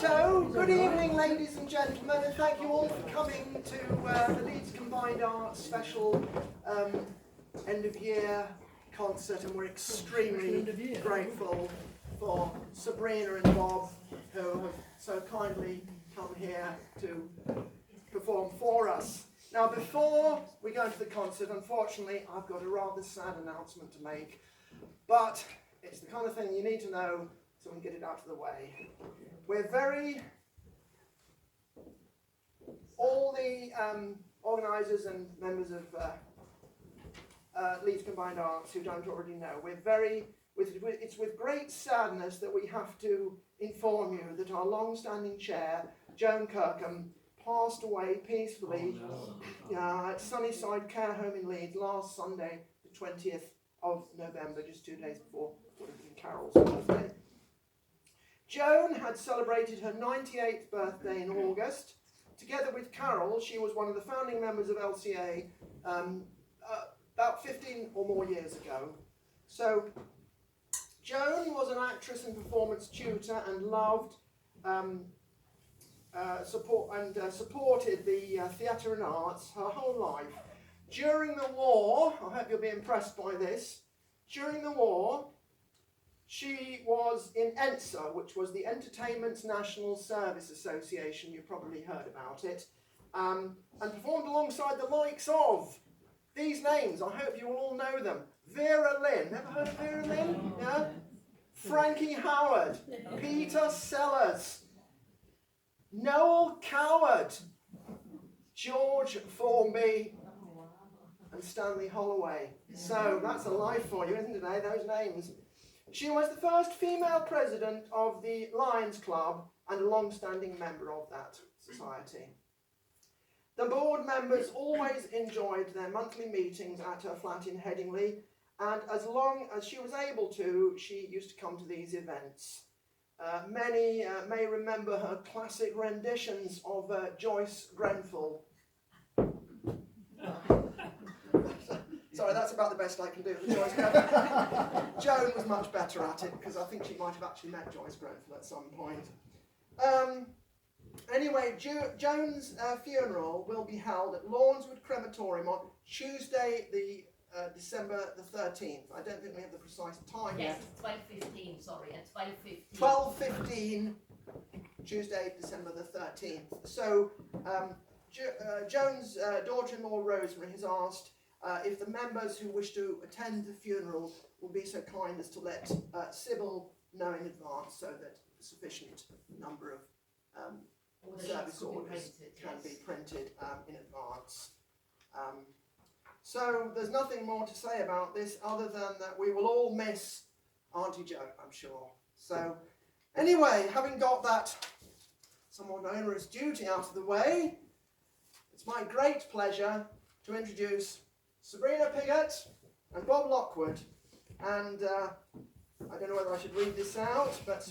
So, good evening, ladies and gentlemen, and thank you all for coming to the Leeds Combined Arts special end-of-year concert, and we're extremely grateful for Sabrina and Bob, who have so kindly come here to perform for us. Now, before we go into the concert, unfortunately, I've got a rather sad announcement to make, but it's the kind of thing you need to know so we can get it out of the way. We're all the organisers and members of Leeds Combined Arts who don't already know, it's with great sadness that we have to inform you that our long-standing chair, Joan Kirkham, passed away peacefully at Sunnyside Care Home in Leeds last Sunday, the 20th of November, just 2 days before what would have been Carol's birthday. Joan had celebrated her 98th birthday in August. Together with Carol, she was one of the founding members of LCA about 15 or more years ago. So Joan was an actress and performance tutor and loved supported the theatre and arts her whole life. During the war, I hope you'll be impressed by this, during the war, she was in ENSA, which was the Entertainment National Service Association, you probably heard about it, and performed alongside the likes of these names. I hope you all know them. Vera Lynn, ever heard of Vera Lynn? Yeah? Frankie Howard, Peter Sellers, Noel Coward, George Formby, and Stanley Holloway. So that's a life for you, isn't it, eh? Those names. She was the first female president of the Lions Club and a long-standing member of that society. The board members always enjoyed their monthly meetings at her flat in Headingley, and as long as she was able to, she used to come to these events. Many may remember her classic renditions of Joyce Grenfell. Sorry, that's about the best I can do with Joyce Grenfell. Joan was much better at it, because I think she might have actually met Joyce Grenfell at some point. Anyway, Joan's funeral will be held at Lawnswood Crematorium on Tuesday, December the 13th. I don't think we have the precise time yet. Yes, it's 12:15, sorry, at 12:15. 12:15, Tuesday, December the 13th. So, Joan's daughter-in-law, Rosemary, has asked if the members who wish to attend the funeral will be so kind as to let Sybil know in advance so that a sufficient number of service orders can be printed in advance. So there's nothing more to say about this other than that we will all miss Auntie Jo, I'm sure. So anyway, having got that somewhat onerous duty out of the way, it's my great pleasure to introduce Sabrina Piggott and Bob Lockwood. And I don't know whether I should read this out, but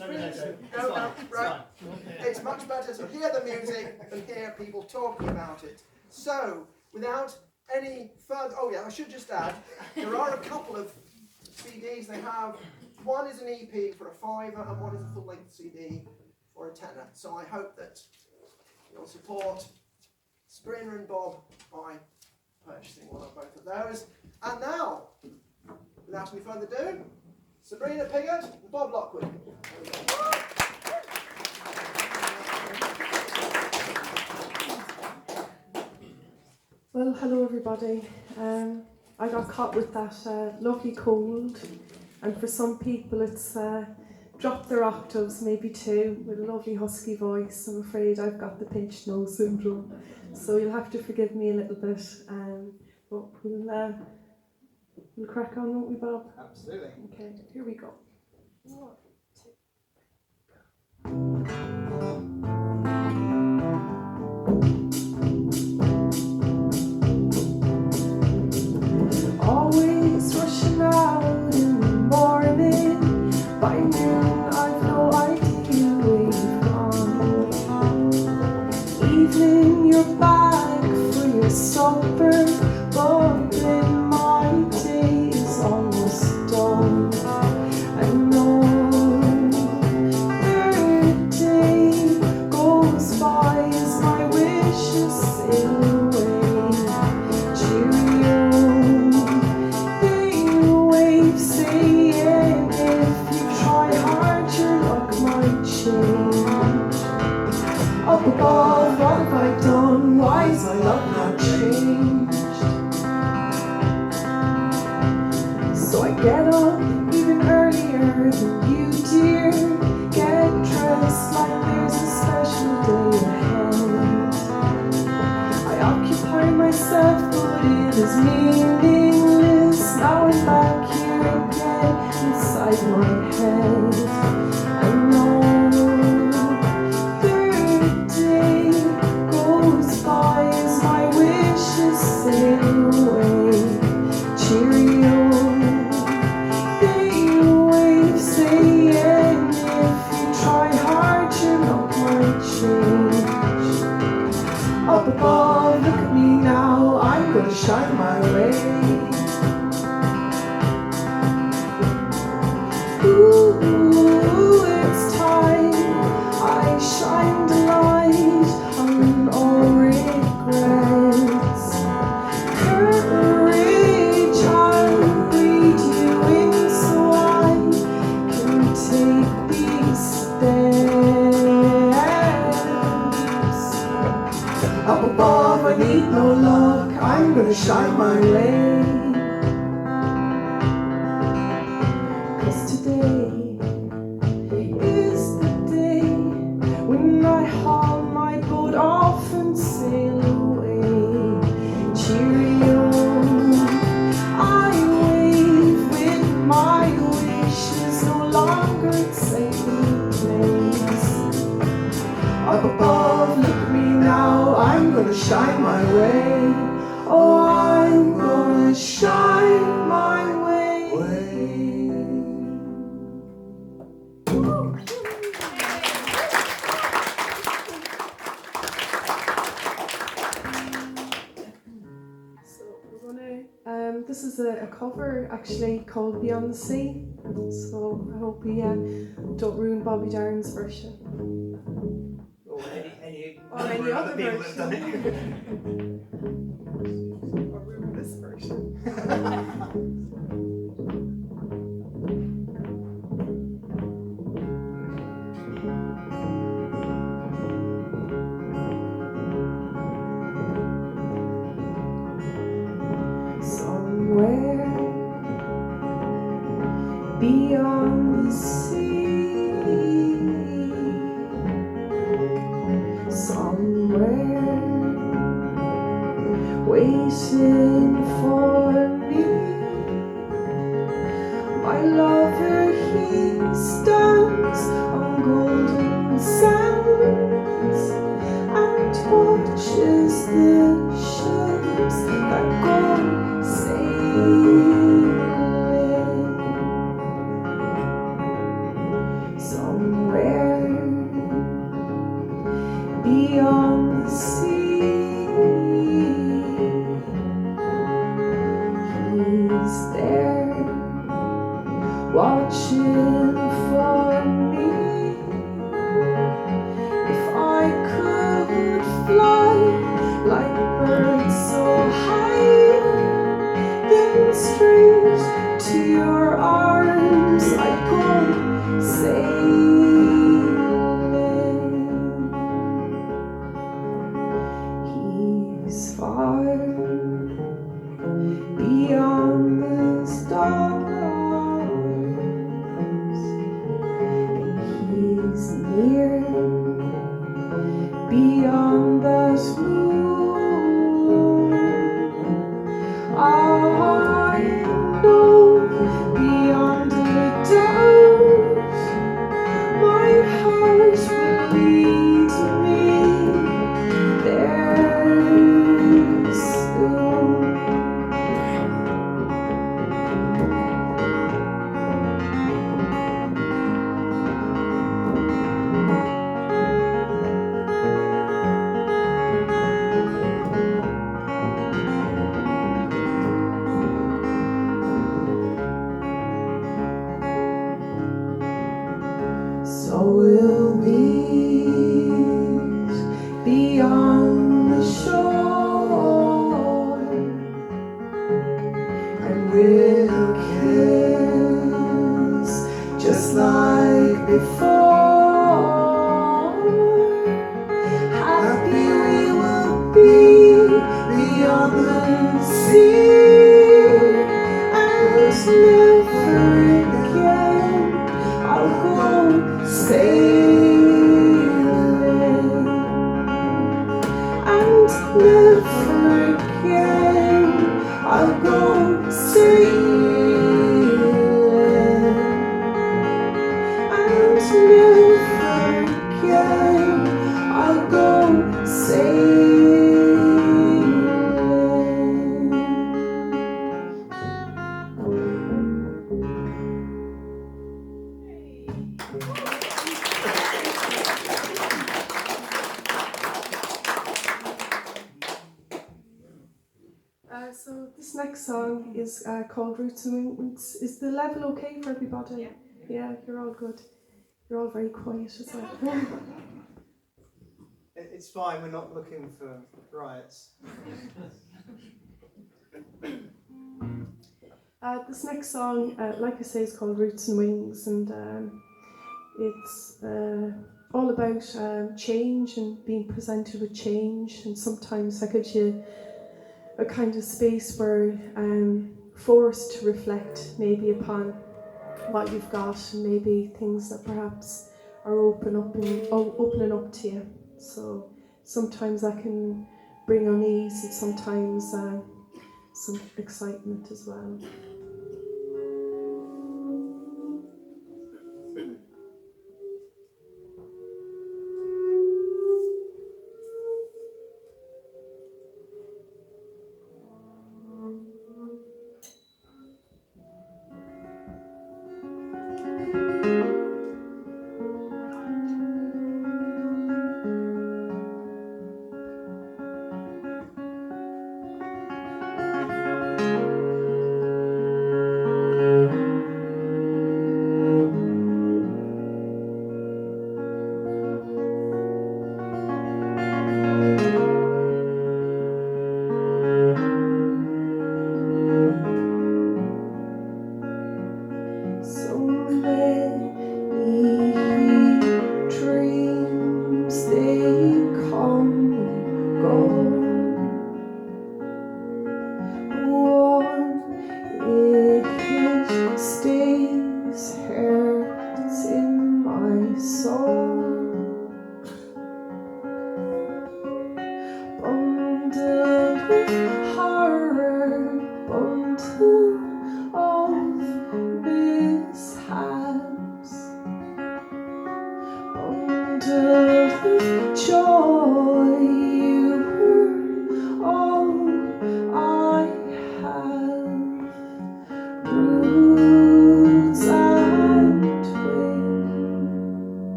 it's much better to hear the music than hear people talking about it. So, without any further, oh yeah, I should just add, there are a couple of CDs they have. One is an EP for a £5 and one is a full-length CD for a £10. So I hope that you'll support Sabrina and Bob by purchasing one of both of those. And now, without any further ado, Sabrina Piggott and Bob Lockwood. Well, hello everybody. I got caught with that lovely cold, and for some people it's dropped their octaves, maybe two, with a lovely husky voice. I'm afraid I've got the pinched nose syndrome, so you'll have to forgive me a little bit. But we'll crack on, won't we, Bob? Absolutely. Okay, here we go. 1, 2. Always rushing out in the morning. By noon I've no idea where you've gone. Evening you're back for your supper, but then my day is almost done. I know Up above, what have I done? Why is my love not changed? So I get up even earlier than you, dear. Get dressed like there's a special day ahead. I occupy myself, but it is meaningless. Now I'm back here again inside my head. And no third day goes by as my wishes sail away. Cheerio, they wave saying if you try hard your luck might change. Up above, look at me now, I'm gonna shine my way. Ooh, it's time I shined a light on all regrets. Courage, I'll lead you in so I can take these steps. Up above, I need no luck, I'm gonna shine my way. 'Cause today is the day when I haul my boat off and sail away. Cheerio, I wave with my wishes no longer taking place. Up above, look at me now, I'm gonna shine my way. Oh, I'm gonna shine my way. So we're gonna, this is a cover actually called Beyond the Sea. So I hope we don't ruin Bobby Darren's version. Or any Or any other people that have done version. it. Or ruin this version. Somewhere beyond the sea, somewhere waiting for me, my lover, he stands on golden sands and watches the ships that go sailing. Somewhere beyond the sea, he's there watching for me. If I could fly like birds so high, then straight to your arms I'd go sailing. He's far beyond the stars, and he's near beyond that moon. I know beyond a doubt my heart will lead me there soon. the sea, and never again I'll go sailing, and never again I'll go sailing, and never again I'll go sailing. So this next song is called Roots and Wings. Is the level okay for everybody? Yeah, you're all good. You're all very quiet as well. It's fine, we're not looking for riots. This next song, like I say, is called Roots and Wings, and it's all about change and being presented with change, and sometimes that gives you a kind of space where forced to reflect maybe upon what you've got, and maybe things that perhaps are opening up to you. So sometimes that can bring unease, and sometimes some excitement as well.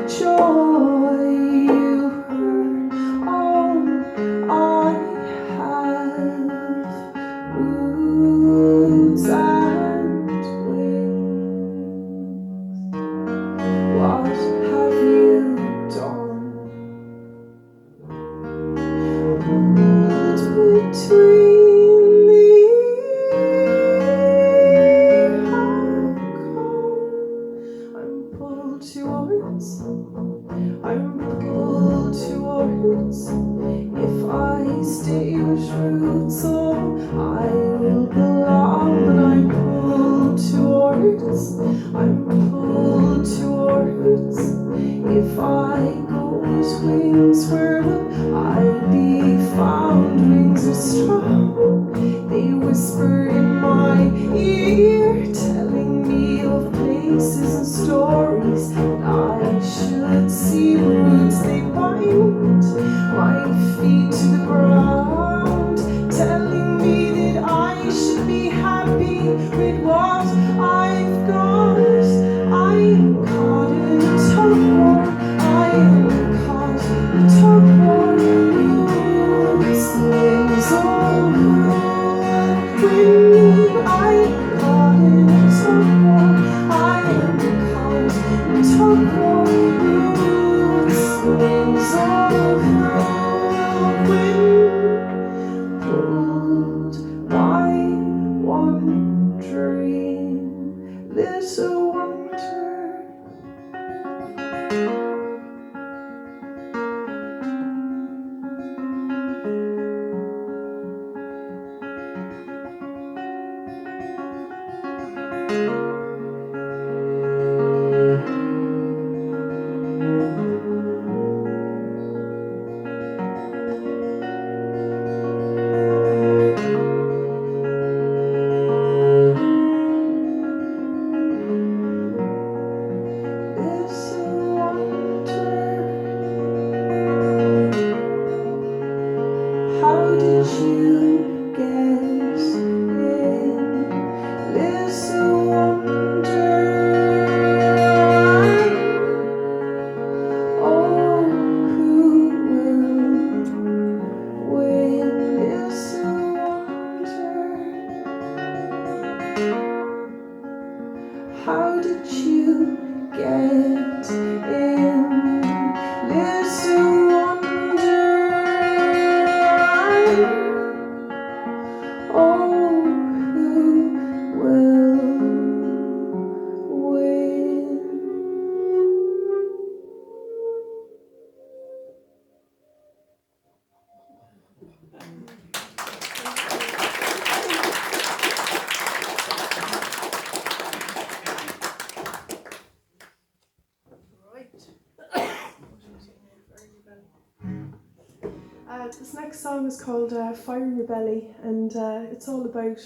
joy. You heard all I have, roots and wings. What have you done? Between the I'm pulled towards. If I stay with roots, oh, I will belong. But I'm pulled towards. If I go with wings, where will I be found? Wings are strong. They whisper in my ear, telling me of places and stories that I should see. Roots they bind my feet to the ground, telling me that I should be happy with what I've got. I am caught in a tug war. I am caught in a tug war. Roots, wings, oh. I am caught in a tug war. I am caught in a tug war. Roots, wings, oh, wind pulled by wandering little wonder. How did you get in, little wonder? Oh, who will win, little wonder? How did you get in, little wonder? Oh, who will win? This next song is called Fire in Your Belly, and it's all about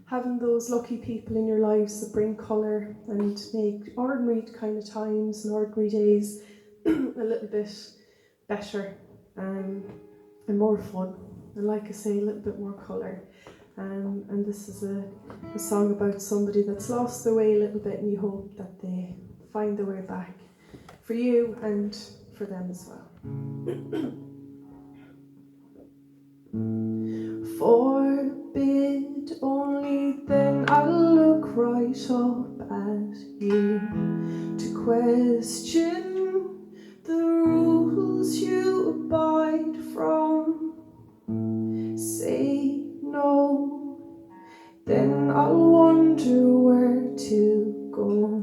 having those lucky people in your lives that bring colour and make ordinary kind of times and ordinary days a little bit better and more fun. And like I say, a little bit more colour. And this is a song about somebody that's lost their way a little bit, and you hope that they find their way back for you and for them as well. Forbid only, then I'll look right up at you to question the rules you abide from. Say no, then I'll wonder where to go.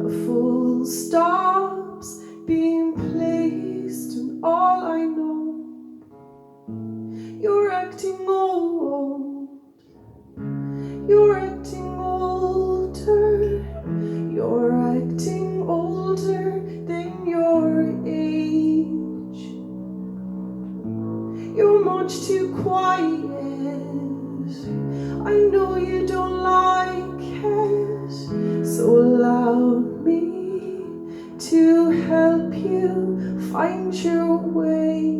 A full stop's being placed, and all I know, you're acting old, you're acting older, you're acting older than your age. You're much too quiet, I know you don't like it, so allow me to help you find your way.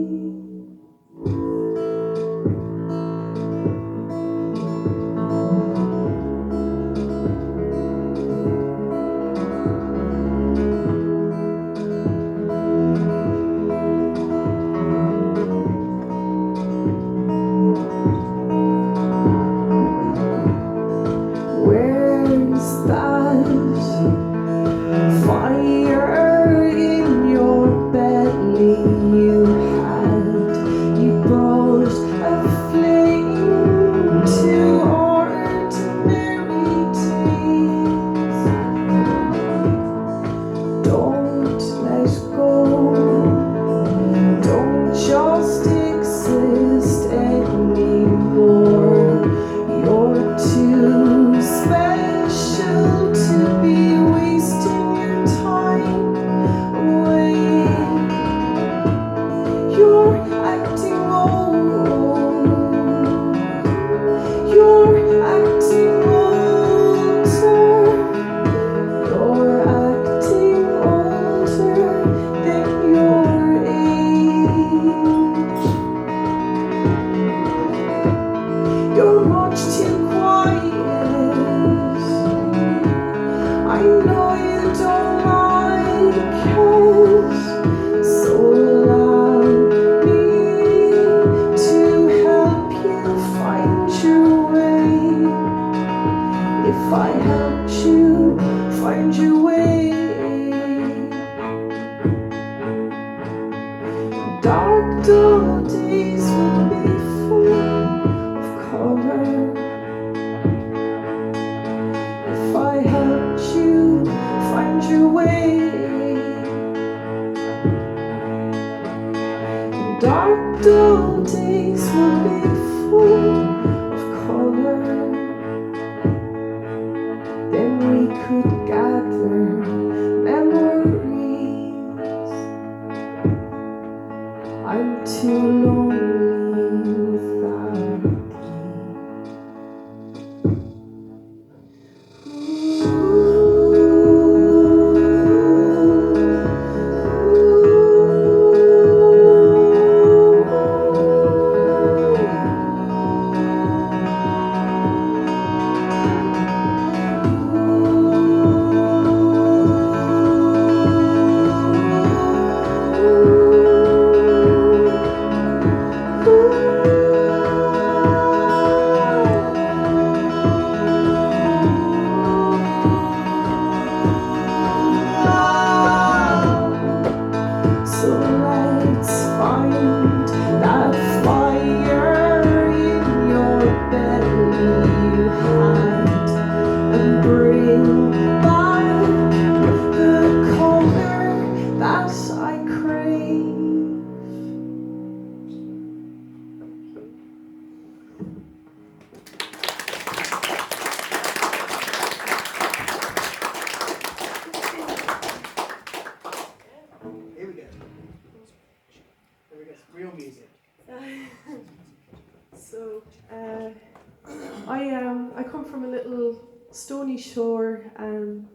from a little stony shore on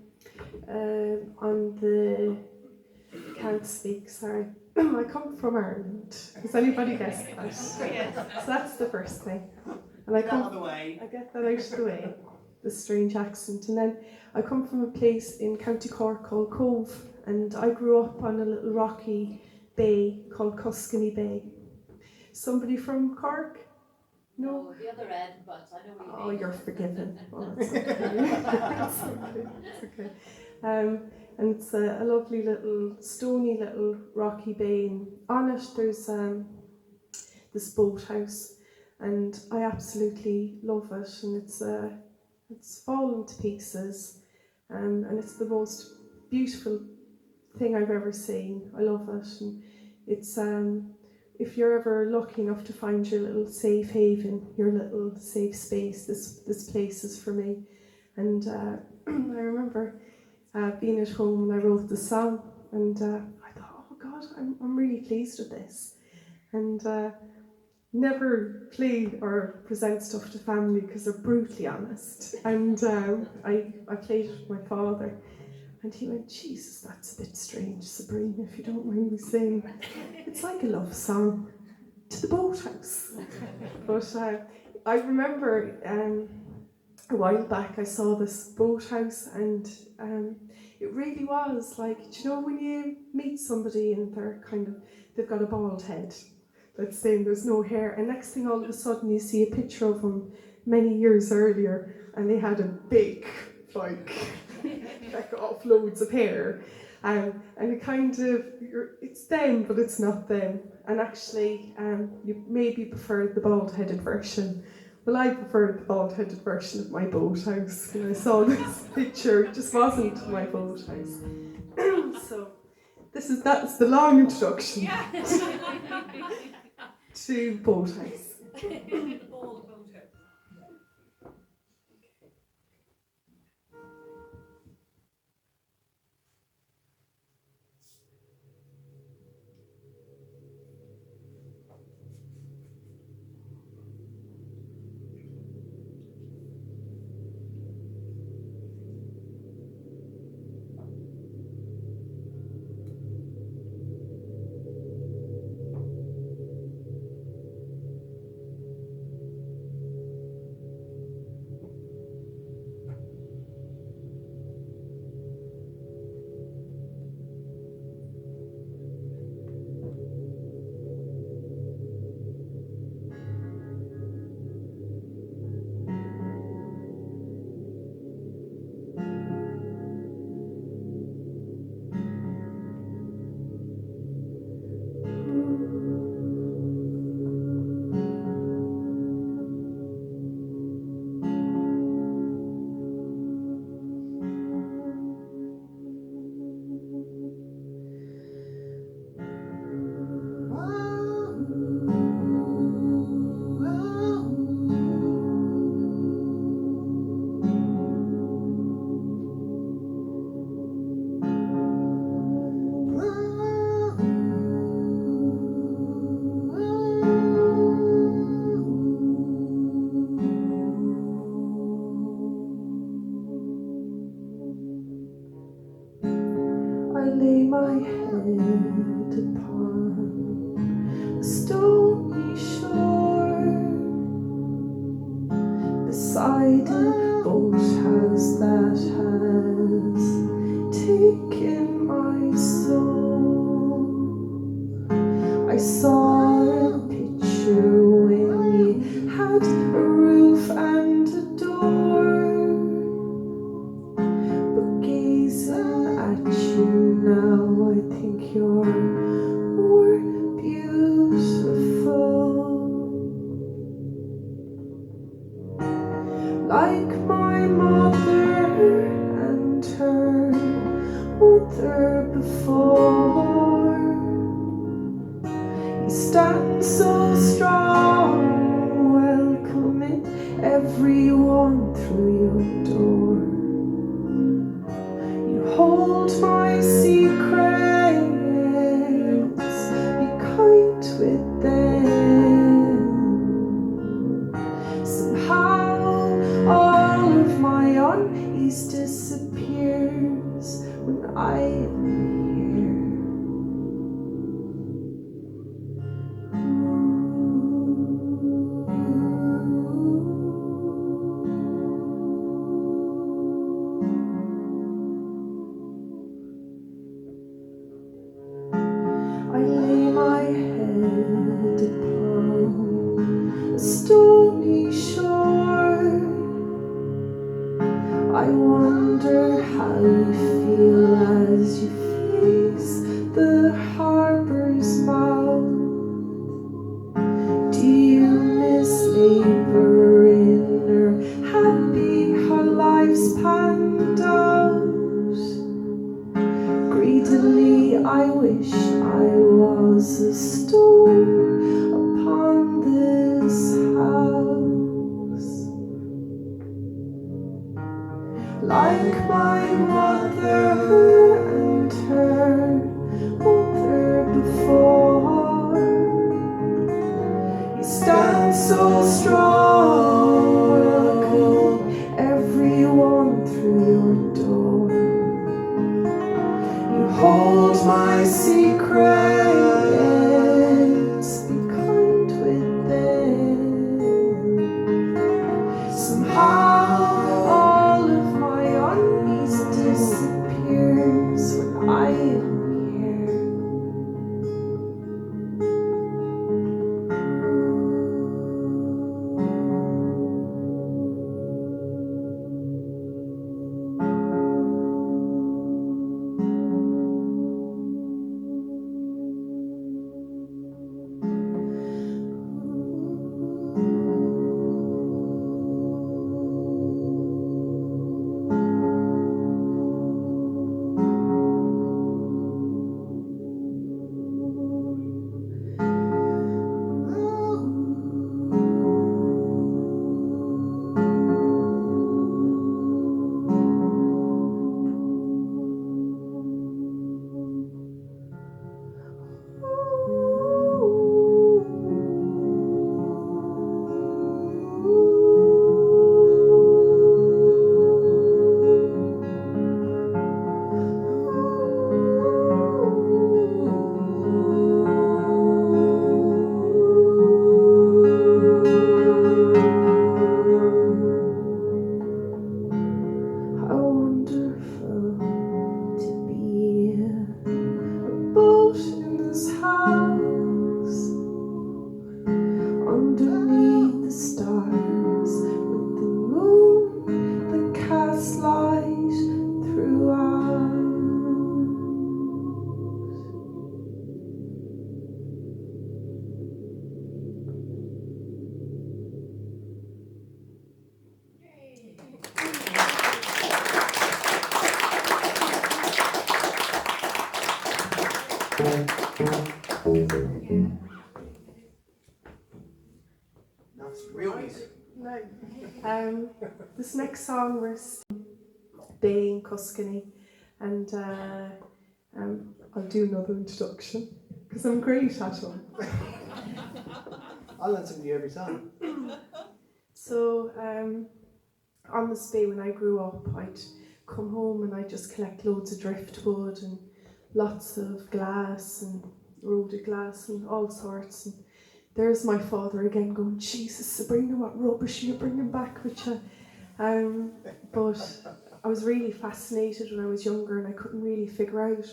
the, can't speak, sorry. I come from Ireland. Has anybody guessed that? So that's the first thing. And I Get that out of the way. I get that out of the way, the strange accent. And then I come from a place in County Cork called Cove, and I grew up on a little rocky bay called Cuscany Bay. Somebody from Cork? No? The other end, but I know where you Oh, mean. you're forgiven. Oh, that's okay. That's okay. That's okay. And it's a lovely little, stony little rocky bay. And on it, there's this boathouse, and I absolutely love it. And it's fallen to pieces, and it's the most beautiful thing I've ever seen. I love it, and it's if you're ever lucky enough to find your little safe haven, your little safe space, this place is for me. And I remember being at home and I wrote the song, and I thought, oh God, I'm really pleased with this. And never play or present stuff to family because they're brutally honest. And I played it with my father, and he went, Jesus, that's a bit strange, Sabrina, if you don't mind me saying. It's like a love song to the boathouse. But I remember a while back I saw this boathouse, and it really was like, do you know when you meet somebody and they've got a bald head, let's say, and there's no hair, and next thing all of a sudden you see a picture of them many years earlier and they had a big, like off loads of hair, and it kind of, it's them but it's not them. And actually you maybe prefer the bald-headed version. Well, I preferred the bald-headed version of my boathouse. When I saw this picture, it just wasn't my boathouse. So that's the long introduction to boathouse. The bald boathouse. I lay my head upon a stony shore, beside a boathouse that has taken my soul. I saw a picture when you had a roof and a door, but gazing at you now, I think you're more beautiful. Like my mother and her mother before, you stand so strong, welcoming everyone through your door. You hold my secrets, be kind with them. Somehow all I am here. I lay my head upon a stony shore. I wonder how you feel as you face the harbour's mouth. Do you miss labour in her happy her life's panned out? Greedily I wish I was a stone upon this house. Like my mother and her mother before, you stand so strong, welcome everyone through your door. You hold my secrets, be kind with them. Somehow all of my unease disappears when I am here. Underneath the stars, with the moon that casts light throughout. That's real music. No. This next song was Bay in Tuscany, and I'll do another introduction because I'm great at them. I learn something new every time. So on this bay when I grew up, I'd come home and I'd just collect loads of driftwood and lots of glass and eroded glass and all sorts. And there's my father again going, Jesus, Sabrina, what rubbish are you bringing back with you? But I was really fascinated when I was younger and I couldn't really figure out,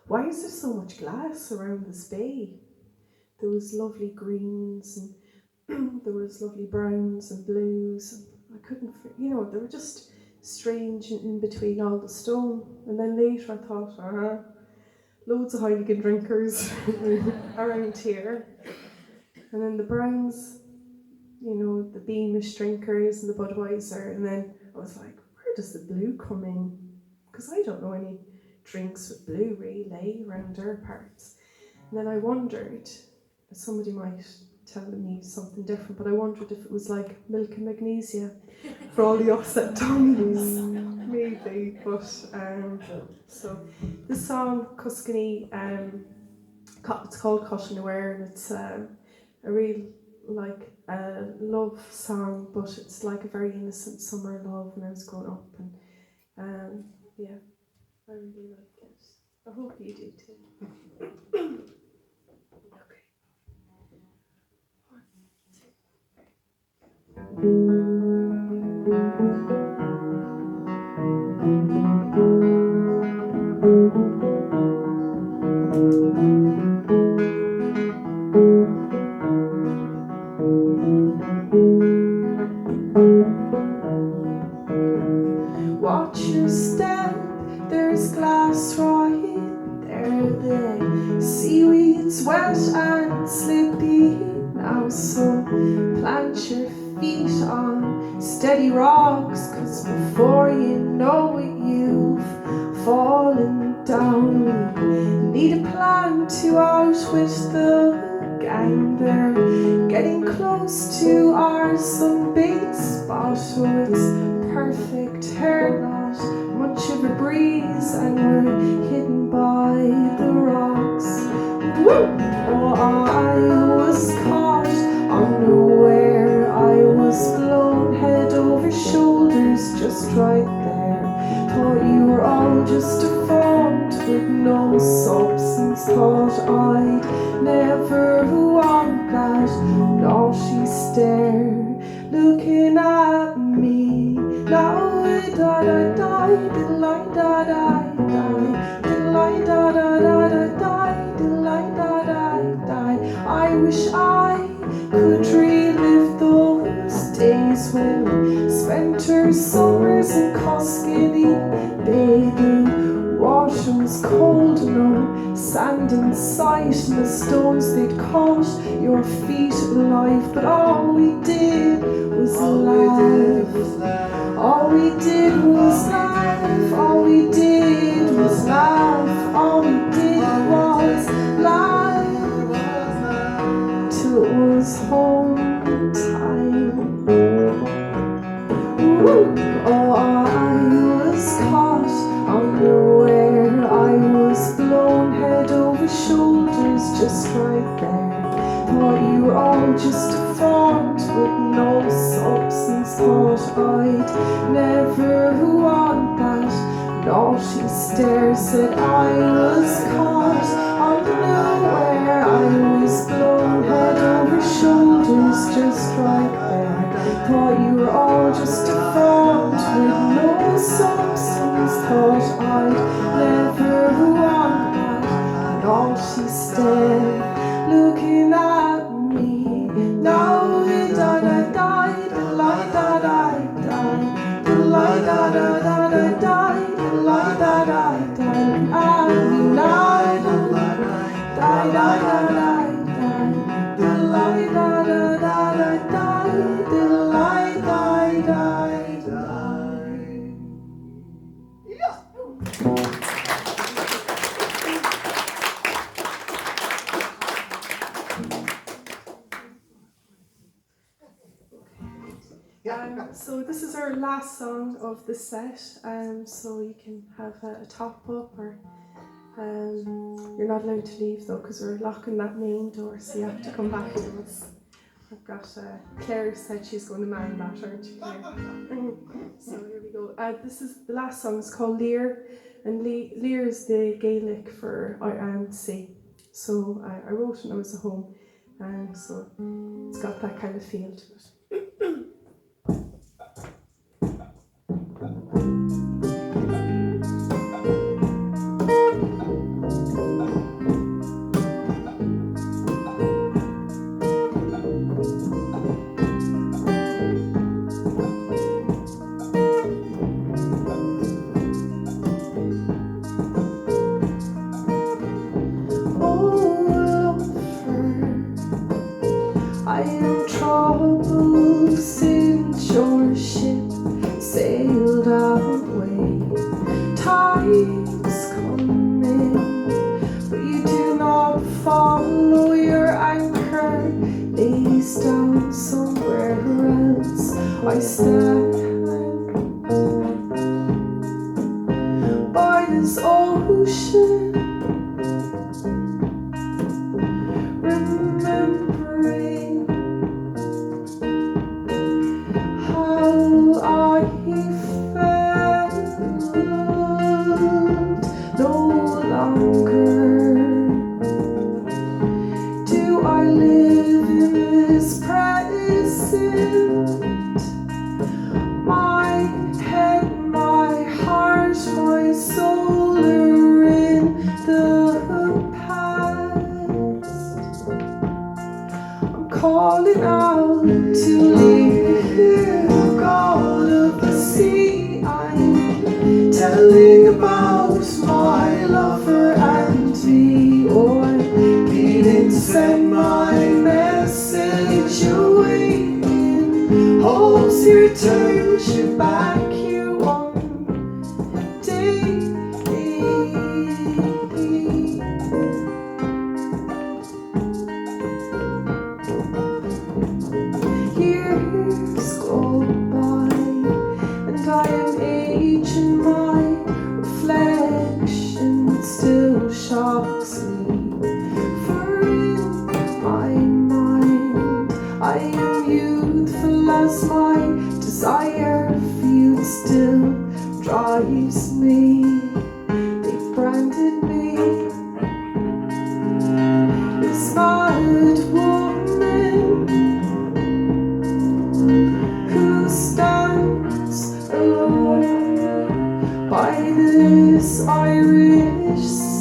why is there so much glass around this bay? There was lovely greens and there was lovely browns and blues. And I couldn't, they were just strange in between all the stone. And then later I thought, loads of Heineken drinkers around here. And then the browns, the Beamish drinkers and the Budweiser. And then I was like, where does the blue come in? Because I don't know any drinks with blue really around our parts. And then I wondered, somebody might tell me something different, but I wondered if it was like milk and magnesia for all the offset tones, maybe. But so the song Tuscany, it's called Coshinaware, and it's a real love song, but it's like a very innocent summer love when I was growing up, and really like it. I hope you do too. Okay. Watch your step, there's glass right there. The seaweed's wet and slippy now, so plant your feet on steady rocks, 'cause before you know it, you've fallen down. We need a plan to outwit the gang. They're getting close to our sunbait spot, so it's perfect hair, not much of a breeze, and we're hidden by the rocks. Woo! Oh, I was caught unaware. I was blown head over shoulders just right there. Thought you were all just a font with no substance. Thought I'd never want that naughty stare looking at me. Now da da da da da da da da da da. I wish I could relive those days when we spent our summers in Coskinny Bay. The water was cold, no sand in sight, and the stones they'd caught your feet alive. But all we did was laugh. All we did was laugh. All we did was laugh. All we did was laugh till it was home time. Woo! Oh, I was caught unaware. I was blown head over shoulders just right there. Thought you were all just a font with no substance. Thought I'd never want that naughty stare. Said I was caught unaware. I was blown head over shoulders just right there. Thought you were all just a font with no substance. Thought I'd never want that naughty stare looking at me. Now we da da da da da da da da da da da da da da da da. So this is our last song of the set, so you can have a top up, or you're not allowed to leave though, because we're locking that main door, so you have to come back to us. I've got Claire said she's going to man that, aren't you, Claire? So here we go. This is the last song. It's called Lear, and Lear is the Gaelic for sea. So I wrote it when I was at home, and so it's got that kind of feel to it. I am troubled since your ship sailed away. Tide's coming, but you do not follow. Your anchor lays down somewhere else. I stand by this ocean, remembering how I felt shocks me. For in my mind I am youthful as my desire for you still drives me. They branded me this mad woman who stands alone by this Irish sea.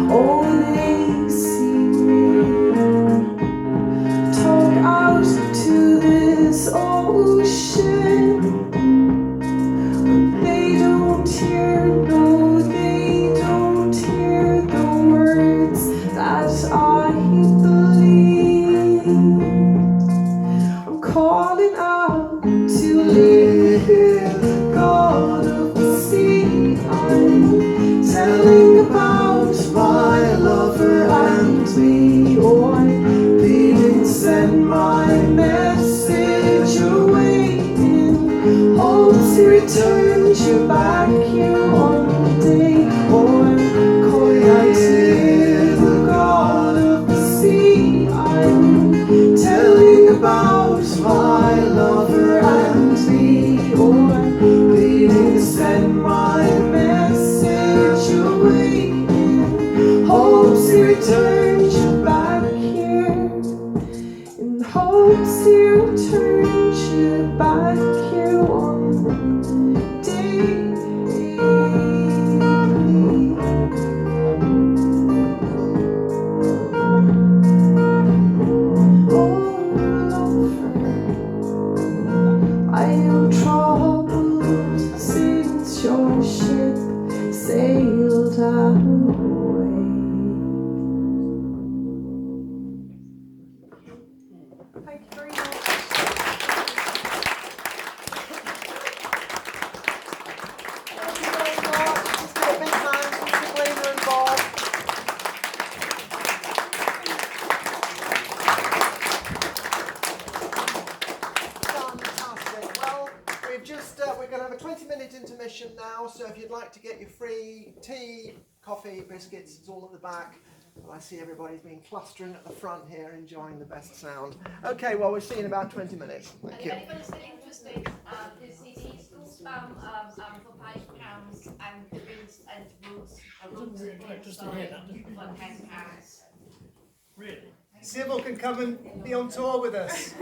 Oh, they see me tug out to this ocean, but they don't hear, no, they don't hear the words that I believe. I'm calling out to live here, God of the sea. I'm telling about my lover and me. Oh, I'm pleading, send my message away in hopes he returns you back here one day. Oh, I'm calling out to the God of the sea. I'm telling about my lover and me. Oh, I'm pleading, send my message away in hopes he returns you back here. In hopes he returns you back here one day. I am troubled since your ship sailed away. Thank you very much. Thank you very much. Just give a big hand to Sabrina and Bob. Fantastic. Well, we're going to have a 20-minute intermission now, so if you'd like to get your free tea, coffee, biscuits, it's all at the back. Well, I see everybody's been clustering at the front here, enjoying the best sound. Okay, well, we'll see you in about 20 minutes. Thank you. And if anybody's interested, the CDs still stand for £5 and the roots and roots are roots inside for £10. Sybil can come and be on tour with us.